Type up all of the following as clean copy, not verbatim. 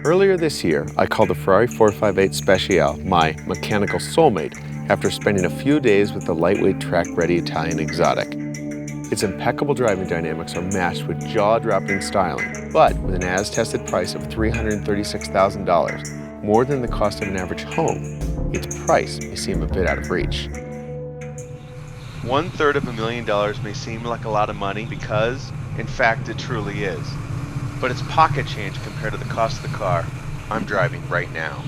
Earlier this year, I called the Ferrari 458 Speciale my mechanical soulmate after spending a few days with the lightweight track-ready Italian exotic. Its impeccable driving dynamics are matched with jaw-dropping styling, but with an as-tested price of $336,000, more than the cost of an average home, its price may seem a bit out of reach. $1/3 of $1 million may seem like a lot of money because, in fact, it truly is. But it's pocket change compared to the cost of the car I'm driving right now.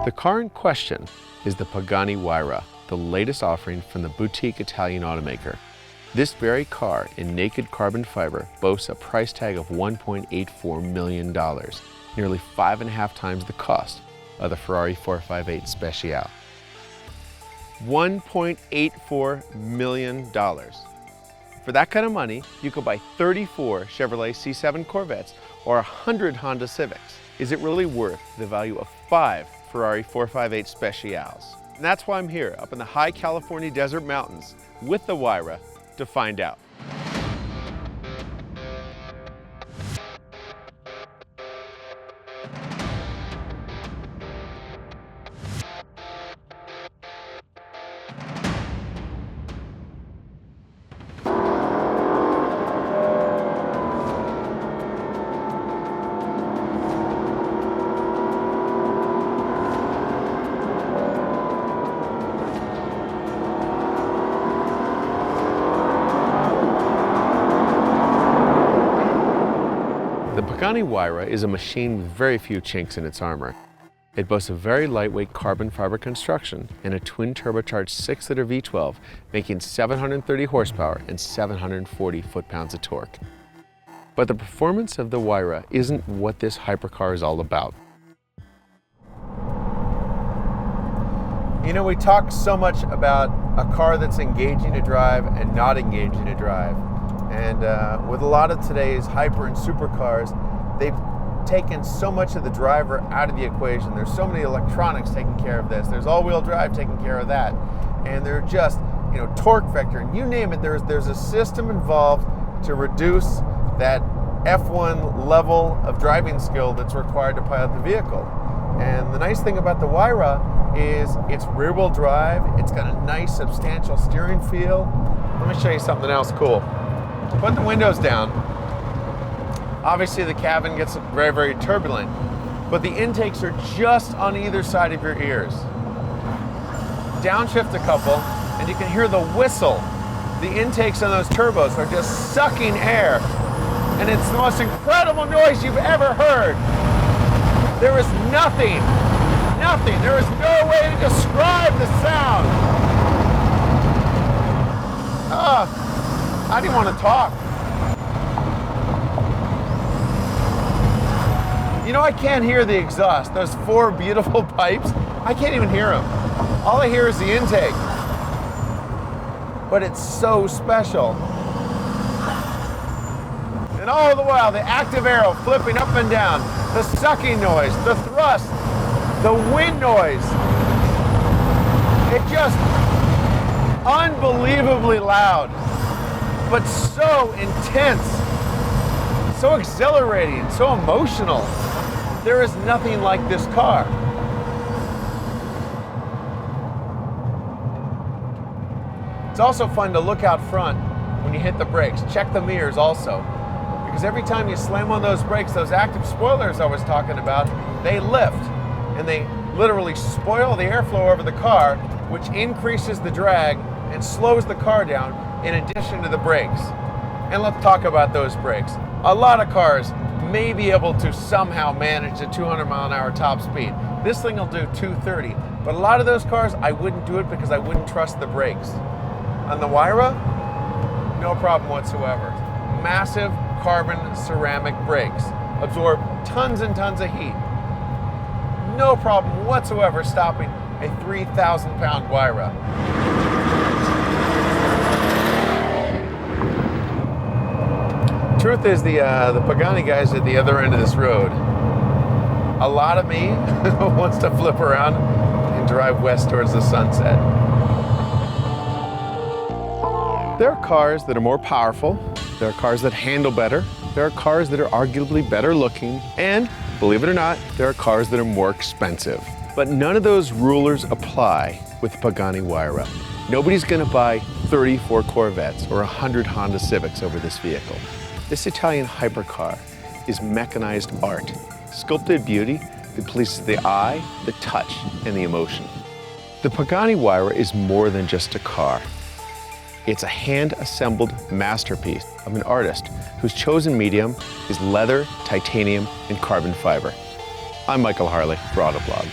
The car in question is the Pagani Huayra, the latest offering from the boutique Italian automaker. This very car in naked carbon fiber boasts a price tag of $1.84 million, nearly 5.5 times the cost of the Ferrari 458 Speciale. $1.84 million. For that kind of money, you could buy 34 Chevrolet C7 Corvettes or 100 Honda Civics. Is it really worth the value of 5 Ferrari 458 Speciales? And that's why I'm here, up in the high California desert mountains with the Huayra to find out. The Pagani Huayra is a machine with very few chinks in its armor. It boasts a very lightweight carbon fiber construction and a twin turbocharged 6-liter V12, making 730 horsepower and 740 foot-pounds of torque. But the performance of the Huayra isn't what this hypercar is all about. You know, we talk so much about a car that's engaging to drive and not engaging to drive. And with a lot of today's hyper and supercars, they've taken so much of the driver out of the equation. There's so many electronics taking care of this. There's all-wheel drive taking care of that. And they're just, torque vector, and you name it, there's a system involved to reduce that F1 level of driving skill that's required to pilot the vehicle. And the nice thing about the Huayra is it's rear-wheel drive. It's got a nice, substantial steering feel. Let me show you something else cool. Put the windows down. Obviously the cabin gets very, very turbulent, but the intakes are just on either side of your ears. Downshift a couple, and you can hear the whistle. The intakes on those turbos are just sucking air, and it's the most incredible noise you've ever heard. There is nothing, there is no way to describe the sound. I didn't want to talk. I can't hear the exhaust. Those 4 beautiful pipes, I can't even hear them. All I hear is the intake. But it's so special. And all the while, the active aero flipping up and down, the sucking noise, the thrust, the wind noise. It just unbelievably loud, but so intense, so exhilarating, so emotional. There is nothing like this car. It's also fun to look out front when you hit the brakes. Check the mirrors also, because every time you slam on those brakes, those active spoilers I was talking about, they lift and they literally spoil the airflow over the car, which increases the drag and slows the car down in addition to the brakes. And let's talk about those brakes. A lot of cars may be able to somehow manage a 200-mile-an-hour top speed. This thing will do 230, but a lot of those cars, I wouldn't do it because I wouldn't trust the brakes. On the Huayra, no problem whatsoever. Massive carbon ceramic brakes, absorb tons and tons of heat. No problem whatsoever stopping a 3,000-pound Huayra. Truth is, the Pagani guys at the other end of this road, a lot of me wants to flip around and drive west towards the sunset. There are cars that are more powerful, There are cars that handle better. There are cars that are arguably better looking. And, believe it or not, there are cars that are more expensive. But none of those rulers apply with the Pagani Huayra. Nobody's gonna buy 34 Corvettes or 100 Honda Civics over this vehicle. This Italian hypercar is mechanized art, sculpted beauty that pleases the eye, the touch, and the emotion. The Pagani Huayra is more than just a car. It's a hand-assembled masterpiece of an artist whose chosen medium is leather, titanium, and carbon fiber. I'm Michael Harley for Autoblog.